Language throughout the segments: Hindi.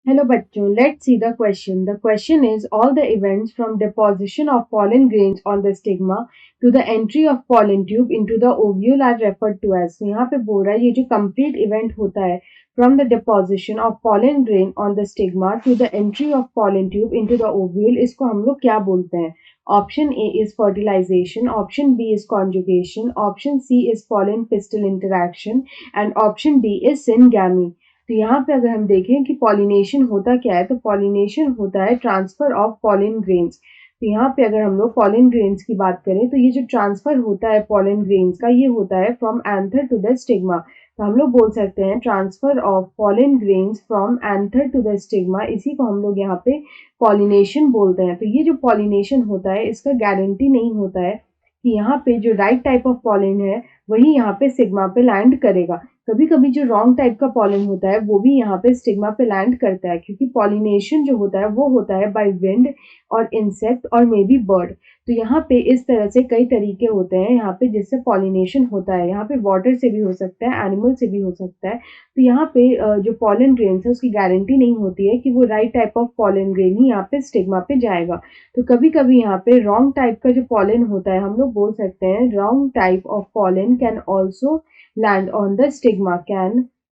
Hello bachcho, let's see the question. The question is all the events from deposition of pollen grains on the stigma to the entry of pollen tube into the ovule are referred to as. तो यहाँ पे बोल रहा है ये जो complete event होता है from the deposition of pollen grain on the stigma to the entry of pollen tube into the ovule इसको हम लोग क्या बोलते हैं? Option A is fertilization, option B is conjugation, option C is pollen pistil interaction and option D is syngamy. तो यहाँ पे अगर हम देखें कि पॉलिनेशन होता क्या है तो पॉलिनेशन होता है ट्रांसफर ऑफ पॉलिन ग्रेन्स। तो यहाँ पे अगर हम लोग पॉलिन ग्रेन्स की बात करें तो ये जो ट्रांसफर होता है पॉलिन ग्रेन्स का ये होता है from anther to the stigma. तो हम लोग बोल सकते हैं transfer of pollen grains from anther to the stigma, इसी को हम लोग यहाँ पे पॉलिनेशन बोलते हैं। तो ये जो पॉलिनेशन होता है इसका गारंटी नहीं होता है कि यहाँ पे जो राइट टाइप ऑफ पॉलिन है वही यहाँ पे सिग्मा पे लैंड करेगा। कभी कभी जो रॉन्ग टाइप का पॉलन होता है वो भी यहाँ पे स्टिग्मा पे लैंड करता है, क्योंकि पॉलिनेशन जो होता है वो होता है बाय विंड और इंसेक्ट और मे बी बर्ड। तो यहाँ पे इस तरह से कई तरीके होते हैं यहाँ पे जिससे पॉलिनेशन होता है। यहाँ पे वाटर से भी हो सकता है, एनिमल से भी हो सकता है। तो यहाँ पे जो पॉलन ग्रेन्स है उसकी गारंटी नहीं होती है कि वो right type of pollen grain ही यहाँ पे स्टिग्मा पे जाएगा। तो कभी कभी यहाँ पे रॉन्ग टाइप का जो पॉलन होता है हम लोग बोल सकते हैं wrong type of pollen can also land on the stigma, can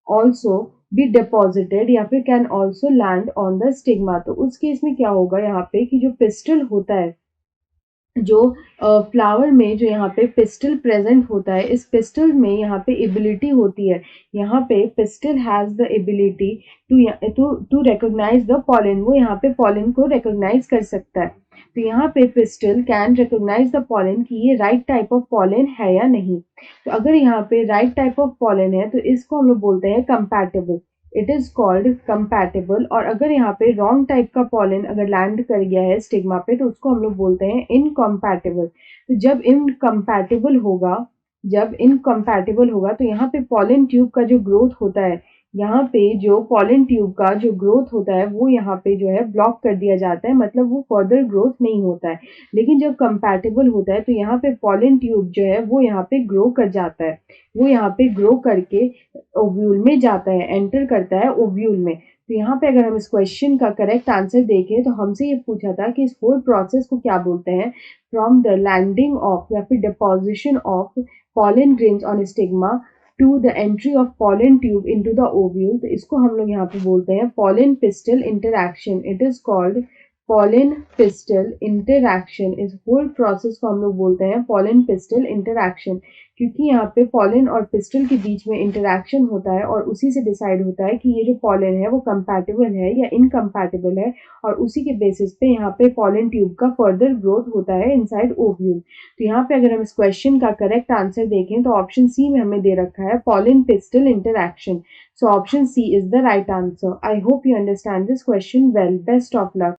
also be deposited या फिर can also land on the stigma। तो उस केस में क्या होगा यहाँ पे कि जो पिस्टल होता है, जो फ्लावर में जो यहाँ पे पिस्टल प्रेजेंट होता है, इस पिस्टल में यहाँ पे एबिलिटी होती है, यहाँ पे pistil has the ability to recognise the pollen, वो यहाँ पे पॉलन को रिकॉग्नाइज कर सकता है। तो यहाँ पे pistil can recognise the pollen कि ये राइट टाइप ऑफ पॉलन है या नहीं। तो अगर यहाँ पे राइट टाइप ऑफ पॉलन है तो इसको हम लोग बोलते हैं compatible, it is called compatible. और अगर यहाँ पे रॉन्ग टाइप का पॉलन अगर लैंड कर गया है स्टिग्मा पे तो उसको हम लोग बोलते हैं इनकम्पैटिबल। तो जब इनकम्पैटिबल होगा तो यहाँ पे पॉलन ट्यूब का जो ग्रोथ होता है, यहाँ पे जो पॉलन ट्यूब का जो ग्रोथ होता है वो यहाँ पे जो है ब्लॉक कर दिया जाता है, मतलब वो फर्दर ग्रोथ नहीं होता है। लेकिन जब कंपैटिबल होता है तो यहाँ पे पॉलन ट्यूब जो है वो यहाँ पे ग्रो कर जाता है, वो यहाँ पे ग्रो करके ओव्यूल में जाता है, एंटर करता है ओव्यूल में। तो यहाँ पे अगर हम इस क्वेश्चन का करेक्ट आंसर देखें तो हमसे ये पूछा था कि इस होल प्रोसेस को क्या बोलते हैं, फ्रॉम द लैंडिंग ऑफ या फिर deposition of pollen grains on stigma to the entry of pollen tube into the ovule. तो इसको हम लोग यहाँ पे बोलते हैं pollen pistil interaction, it is called pollen pistil interaction. इस होल प्रोसेस को हम लोग बोलते हैं पॉलन पिस्टल इंटरैक्शन, क्योंकि यहाँ पे पॉलन और पिस्टल के बीच में इंटरैक्शन होता है और उसी से डिसाइड होता है कि ये जो पॉलन है वो कंपैटिबल है या इनकम्पैटिबल है, और उसी के बेसिस पे यहाँ पे पॉलन ट्यूब का फर्दर ग्रोथ होता है इनसाइड ओव्यूल। तो यहाँ पे अगर हम इस क्वेश्चन का करेक्ट आंसर देखें तो ऑप्शन सी में हमें दे रखा है pollen pistil interaction. So option C is the right answer. I hope you understand this question well. Best of luck.